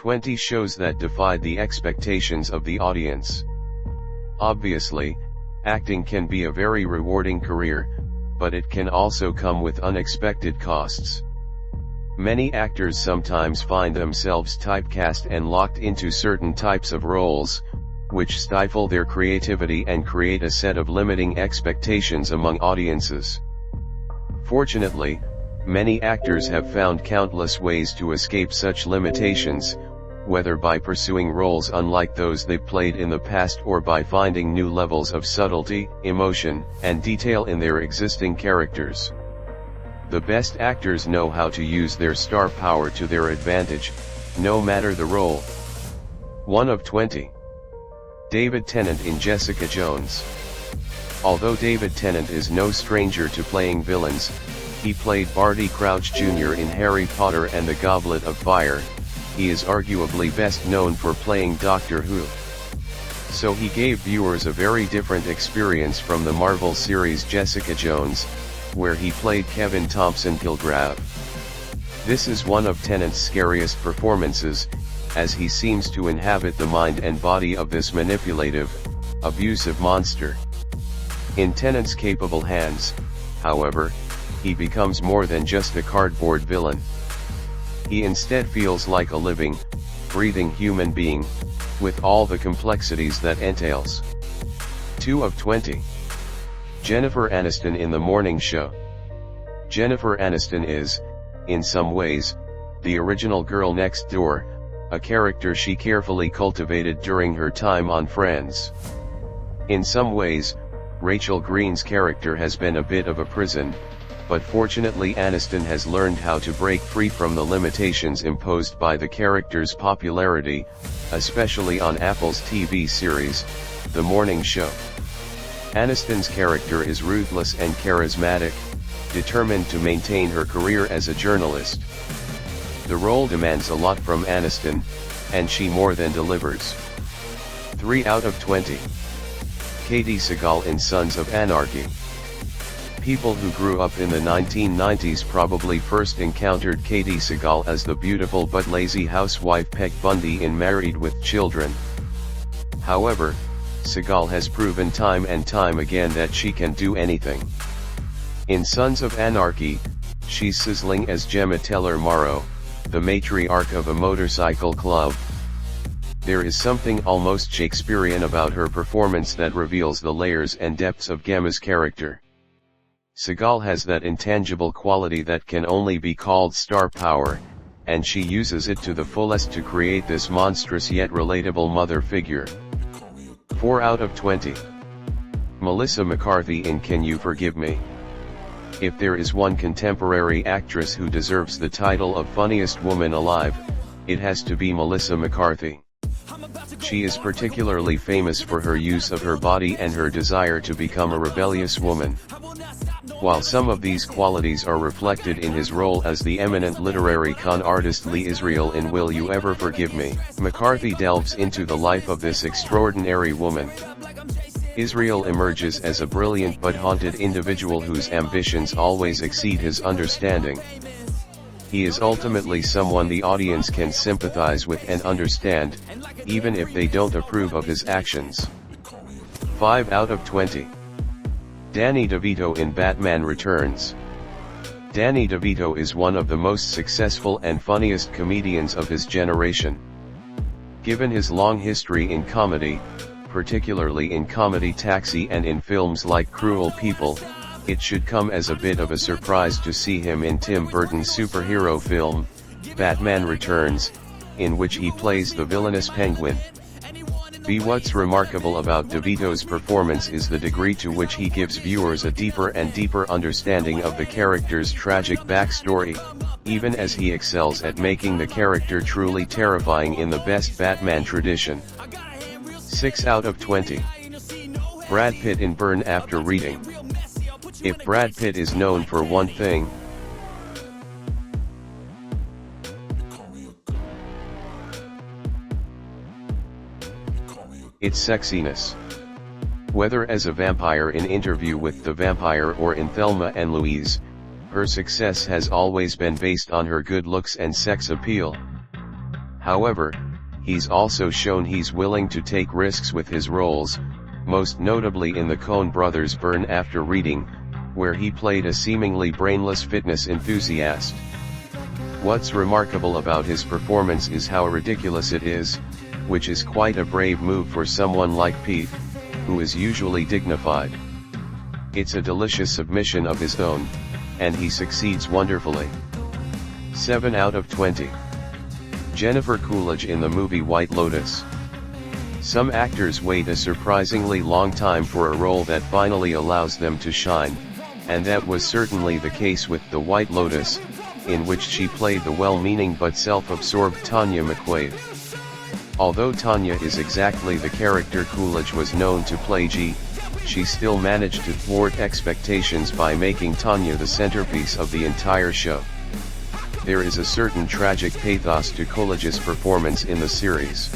20 shows that defied the expectations of the audience. Obviously, acting can be a very rewarding career, but it can also come with unexpected costs. Many actors sometimes find themselves typecast and locked into certain types of roles, which stifle their creativity and create a set of limiting expectations among audiences. Fortunately, many actors have found countless ways to escape such limitations, whether by pursuing roles unlike those they played in the past or by finding new levels of subtlety, emotion, and detail in their existing characters. The best actors know how to use their star power to their advantage, no matter the role. 1 of 20. David Tennant in Jessica Jones. Although David Tennant is no stranger to playing villains, he played Barty Crouch Jr. in Harry Potter and the Goblet of Fire. He is arguably best known for playing Doctor Who. So he gave viewers a very different experience from the Marvel series Jessica Jones, where he played Kevin Thompson Kilgrave. This is one of Tennant's scariest performances, as he seems to inhabit the mind and body of this manipulative, abusive monster. In Tennant's capable hands, however, he becomes more than just a cardboard villain. He instead feels like a living, breathing human being, with all the complexities that entails. 2 of 20. Jennifer Aniston in The Morning Show. Jennifer Aniston is, in some ways, the original girl next door, a character she carefully cultivated during her time on Friends. In some ways, Rachel Green's character has been a bit of a prison, but fortunately Aniston has learned how to break free from the limitations imposed by the character's popularity, especially on Apple's TV series, The Morning Show. Aniston's character is ruthless and charismatic, determined to maintain her career as a journalist. The role demands a lot from Aniston, and she more than delivers. 3 out of 20. Katie Sagal in Sons of Anarchy. People who grew up in the 1990s probably first encountered Katie Sagal as the beautiful but lazy housewife Peg Bundy in Married with Children. However, Sagal has proven time and time again that she can do anything. In Sons of Anarchy, she's sizzling as Gemma Teller-Morrow, the matriarch of a motorcycle club. There is something almost Shakespearean about her performance that reveals the layers and depths of Gemma's character. Sagal has that intangible quality that can only be called star power, and she uses it to the fullest to create this monstrous yet relatable mother figure. 4 out of 20. Melissa McCarthy in Can You Forgive Me? If there is one contemporary actress who deserves the title of funniest woman alive, it has to be Melissa McCarthy. She is particularly famous for her use of her body and her desire to become a rebellious woman. While some of these qualities are reflected in his role as the eminent literary con artist Lee Israel in Will You Ever Forgive Me?, McCarthy delves into the life of this extraordinary woman. Israel emerges as a brilliant but haunted individual whose ambitions always exceed his understanding. He is ultimately someone the audience can sympathize with and understand, even if they don't approve of his actions. 5 out of 20. Danny DeVito in Batman Returns. Danny DeVito is one of the most successful and funniest comedians of his generation. Given his long history in comedy, particularly in Comedy Taxi and in films like Cruel People, it should come as a bit of a surprise to see him in Tim Burton's superhero film, Batman Returns, in which he plays the villainous Penguin. What's remarkable about DeVito's performance is the degree to which he gives viewers a deeper and deeper understanding of the character's tragic backstory, even as he excels at making the character truly terrifying in the best Batman tradition. 6 out of 20. Brad Pitt in Burn After Reading. If Brad Pitt is known for one thing, it's sexiness. Whether as a vampire in Interview with the Vampire or in Thelma and Louise, her success has always been based on her good looks and sex appeal. However, he's also shown he's willing to take risks with his roles, most notably in the Coen brothers' Burn After Reading, where he played a seemingly brainless fitness enthusiast. What's remarkable about his performance is how ridiculous it is, which is quite a brave move for someone like Pete, who is usually dignified. It's a delicious submission of his own, and he succeeds wonderfully. 7 out of 20. Jennifer Coolidge in the movie White Lotus. Some actors wait a surprisingly long time for a role that finally allows them to shine, and that was certainly the case with The White Lotus, in which she played the well-meaning but self-absorbed Tanya McQuaid. Although Tanya is exactly the character Coolidge was known to play, she still managed to thwart expectations by making Tanya the centerpiece of the entire show. There is a certain tragic pathos to Coolidge's performance in the series.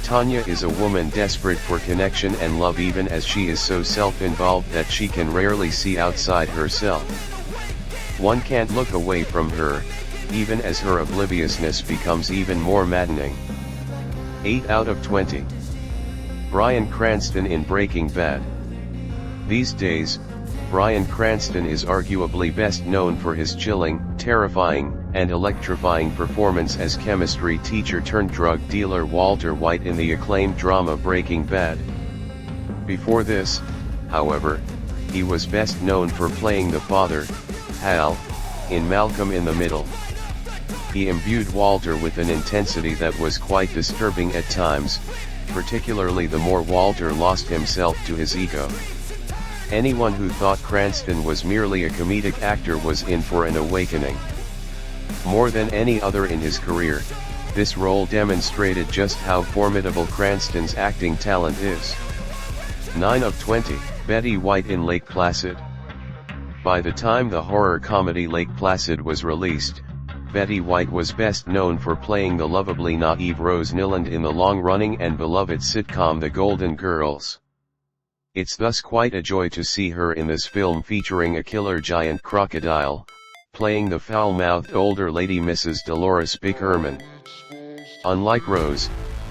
Tanya is a woman desperate for connection and love, even as she is so self-involved that she can rarely see outside herself. One can't look away from her, even as her obliviousness becomes even more maddening. 8 out of 20. Bryan Cranston in Breaking Bad. These days, Bryan Cranston is arguably best known for his chilling, terrifying, and electrifying performance as chemistry teacher turned drug dealer Walter White in the acclaimed drama Breaking Bad. Before this, however, he was best known for playing the father, Hal, in Malcolm in the Middle. He imbued Walter with an intensity that was quite disturbing at times, particularly the more Walter lost himself to his ego. Anyone who thought Cranston was merely a comedic actor was in for an awakening. More than any other in his career, this role demonstrated just how formidable Cranston's acting talent is. 9 of 20. Betty White in Lake Placid. By the time the horror comedy Lake Placid was released, Betty White was best known for playing the lovably naive Rose Nylund in the long-running and beloved sitcom The Golden Girls. It's thus quite a joy to see her in this film featuring a killer giant crocodile, playing the foul-mouthed older lady Mrs. Dolores Bickerman. Unlike Rose,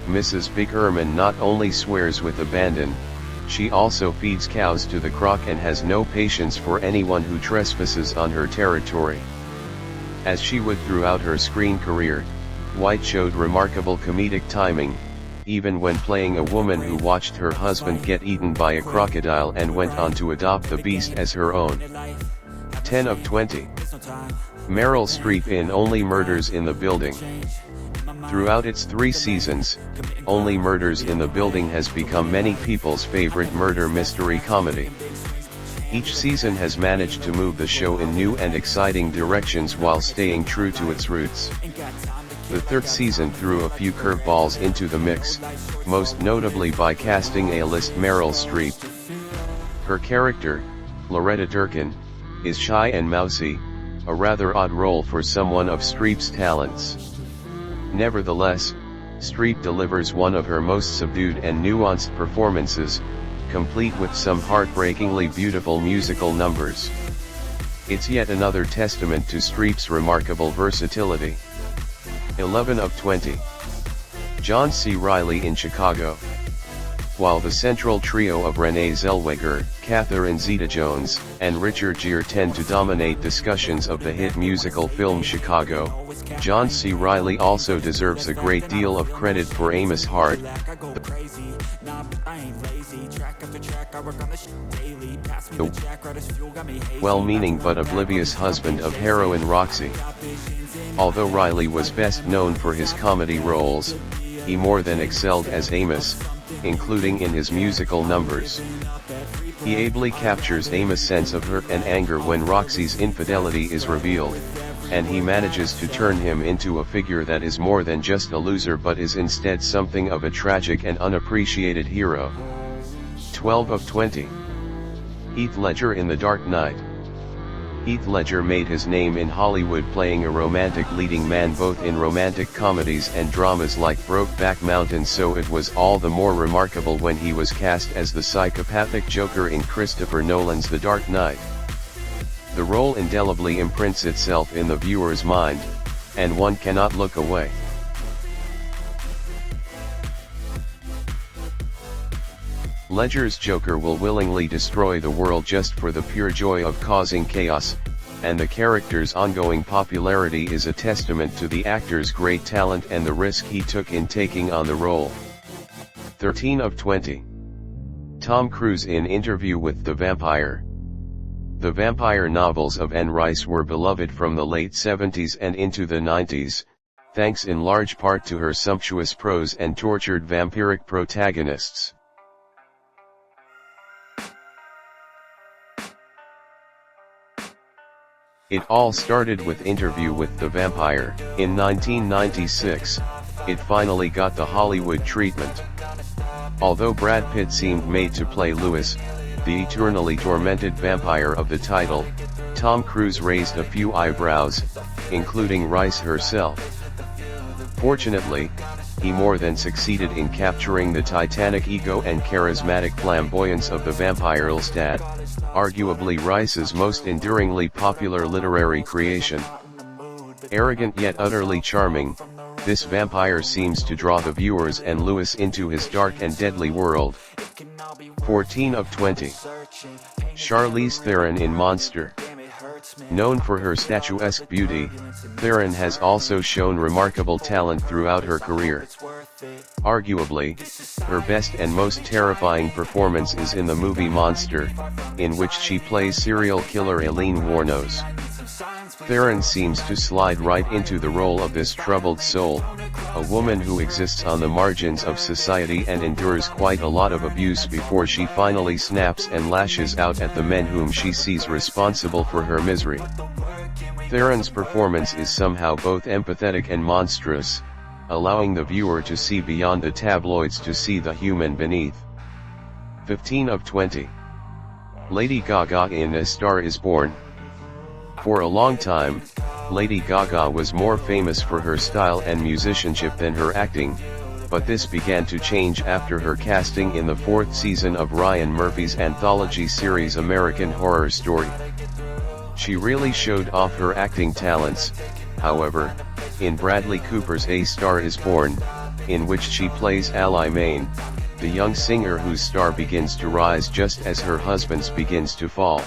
Mrs. Bickerman not only swears with abandon, she also feeds cows to the croc and has no patience for anyone who trespasses on her territory. As she would throughout her screen career, White showed remarkable comedic timing, even when playing a woman who watched her husband get eaten by a crocodile and went on to adopt the beast as her own. 10 of 20. Meryl Streep in Only Murders in the Building. Throughout its 3 seasons, Only Murders in the Building has become many people's favorite murder mystery comedy. Each season has managed to move the show in new and exciting directions while staying true to its roots. The 3rd season threw a few curveballs into the mix, most notably by casting A-list Meryl Streep. Her character, Loretta Durkin, is shy and mousy, a rather odd role for someone of Streep's talents. Nevertheless, Streep delivers one of her most subdued and nuanced performances, complete with some heartbreakingly beautiful musical numbers. It's yet another testament to Streep's remarkable versatility. 11 of 20. John C. Reilly in Chicago. While the central trio of Renee Zellweger, Catherine Zeta-Jones, and Richard Gere tend to dominate discussions of the hit musical film Chicago, John C. Reilly also deserves a great deal of credit for Amos Hart, the well-meaning but oblivious husband of heroine Roxy. Although Reilly was best known for his comedy roles, he more than excelled as Amos, including in his musical numbers. He ably captures Amos' sense of hurt and anger when Roxy's infidelity is revealed, and he manages to turn him into a figure that is more than just a loser but is instead something of a tragic and unappreciated hero. 12 of 20. Heath Ledger in The Dark Knight. Heath Ledger made his name in Hollywood playing a romantic leading man both in romantic comedies and dramas like Brokeback Mountain, so it was all the more remarkable when he was cast as the psychopathic Joker in Christopher Nolan's The Dark Knight. The role indelibly imprints itself in the viewer's mind, and one cannot look away. Ledger's Joker will willingly destroy the world just for the pure joy of causing chaos, and the character's ongoing popularity is a testament to the actor's great talent and the risk he took in taking on the role. 13 of 20. Tom Cruise in Interview with the Vampire. The vampire novels of Anne Rice were beloved from the late 70s and into the 90s, thanks in large part to her sumptuous prose and tortured vampiric protagonists. It all started with Interview with the Vampire. In 1996, it finally got the Hollywood treatment. Although Brad Pitt seemed made to play Lewis, the eternally tormented vampire of the title, Tom Cruise raised a few eyebrows, including Rice herself. Fortunately, he more than succeeded in capturing the titanic ego and charismatic flamboyance of the vampire Lestat, arguably Rice's most enduringly popular literary creation. Arrogant yet utterly charming, this vampire seems to draw the viewers and Lewis into his dark and deadly world. 14 of 20. Charlize Theron in Monster. Known for her statuesque beauty, Theron has also shown remarkable talent throughout her career. Arguably, her best and most terrifying performance is in the movie Monster, in which she plays serial killer Aileen Wuornos. Theron seems to slide right into the role of this troubled soul, a woman who exists on the margins of society and endures quite a lot of abuse before she finally snaps and lashes out at the men whom she sees responsible for her misery. Theron's performance is somehow both empathetic and monstrous, allowing the viewer to see beyond the tabloids to see the human beneath. 15 of 20. Lady Gaga in A Star Is Born. For a long time, Lady Gaga was more famous for her style and musicianship than her acting, but this began to change after her casting in the 4th season of Ryan Murphy's anthology series American Horror Story. She really showed off her acting talents, however, in Bradley Cooper's A Star Is Born, in which she plays Ally Main, the young singer whose star begins to rise just as her husband's begins to fall.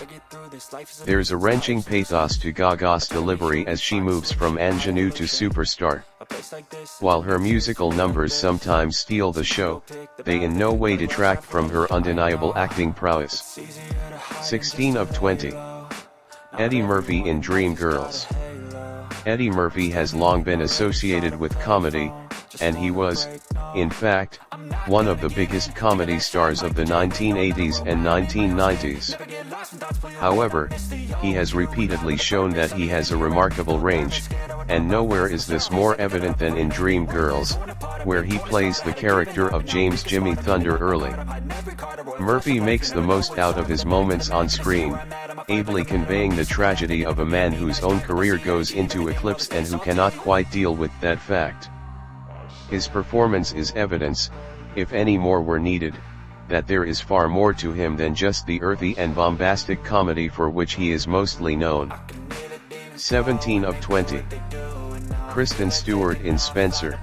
There's a wrenching pathos to Gaga's delivery as she moves from ingenue to superstar. While her musical numbers sometimes steal the show, they in no way detract from her undeniable acting prowess. 16 of 20. Eddie Murphy in Dreamgirls. Eddie Murphy has long been associated with comedy, and he was, in fact, one of the biggest comedy stars of the 1980s and 1990s. However, he has repeatedly shown that he has a remarkable range, and nowhere is this more evident than in Dreamgirls, where he plays the character of James Jimmy Thunder Early. Murphy makes the most out of his moments on screen, ably conveying the tragedy of a man whose own career goes into eclipse and who cannot quite deal with that fact. His performance is evidence, if any more were needed, that there is far more to him than just the earthy and bombastic comedy for which he is mostly known. 17 of 20. Kristen Stewart in Spencer.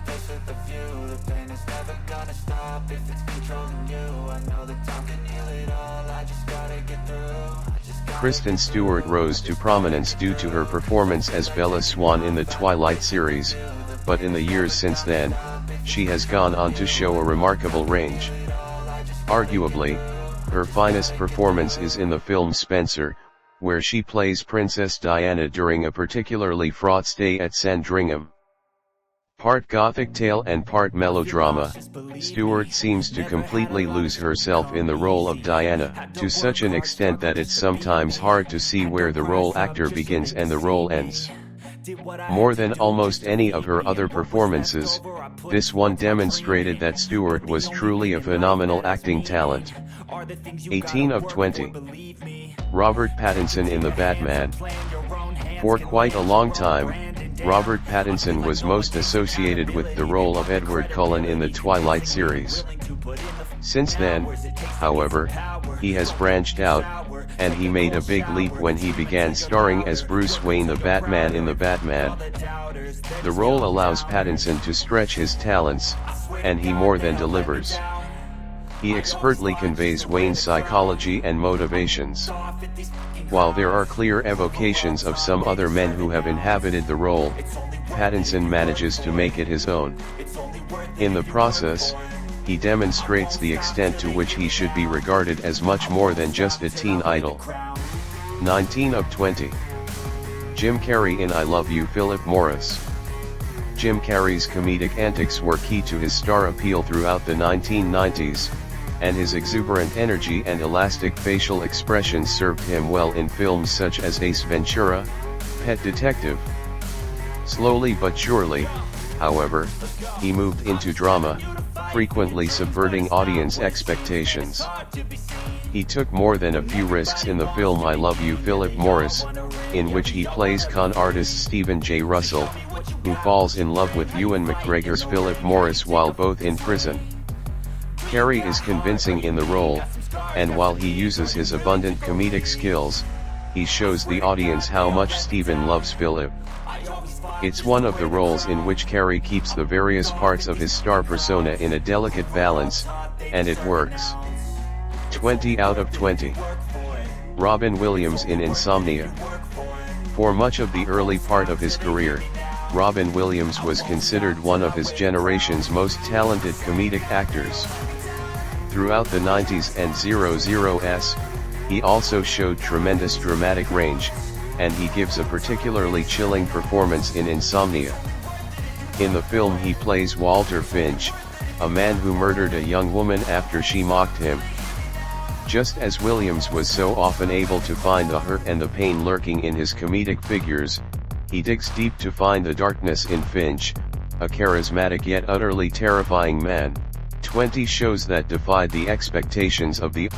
Kristen Stewart rose to prominence due to her performance as Bella Swan in the Twilight series, but in the years since then, she has gone on to show a remarkable range. Arguably, her finest performance is in the film Spencer, where she plays Princess Diana during a particularly fraught stay at Sandringham. Part gothic tale and part melodrama, Stewart seems to completely lose herself in the role of Diana, to such an extent that it's sometimes hard to see where the role actor begins and the role ends. More than almost any of her other performances, this one demonstrated that Stewart was truly a phenomenal acting talent. 18 of 20. Robert Pattinson in The Batman. For quite a long time, Robert Pattinson was most associated with the role of Edward Cullen in the Twilight series. Since then, however, he has branched out, and he made a big leap when he began starring as Bruce Wayne the Batman in The Batman. The role allows Pattinson to stretch his talents, and he more than delivers. He expertly conveys Wayne's psychology and motivations. While there are clear evocations of some other men who have inhabited the role, Pattinson manages to make it his own. In the process, he demonstrates the extent to which he should be regarded as much more than just a teen idol. 19 of 20. Jim Carrey in I Love You, Philip Morris. Jim Carrey's comedic antics were key to his star appeal throughout the 1990s, and his exuberant energy and elastic facial expressions served him well in films such as Ace Ventura, Pet Detective. Slowly but surely, however, he moved into drama, frequently subverting audience expectations. He took more than a few risks in the film I Love You, Philip Morris, in which he plays con artist Stephen J. Russell, who falls in love with Ewan McGregor's Philip Morris while both in prison. Carrey is convincing in the role, and while he uses his abundant comedic skills, he shows the audience how much Stephen loves Philip. It's one of the roles in which Carrey keeps the various parts of his star persona in a delicate balance, and it works. 20 out of 20. Robin Williams in Insomnia. For much of the early part of his career, Robin Williams was considered one of his generation's most talented comedic actors. Throughout the 90s and 00s, he also showed tremendous dramatic range, and he gives a particularly chilling performance in Insomnia. In the film he plays Walter Finch, a man who murdered a young woman after she mocked him. Just as Williams was so often able to find the hurt and the pain lurking in his comedic figures, he digs deep to find the darkness in Finch, a charismatic yet utterly terrifying man. 20 shows that defied the expectations of the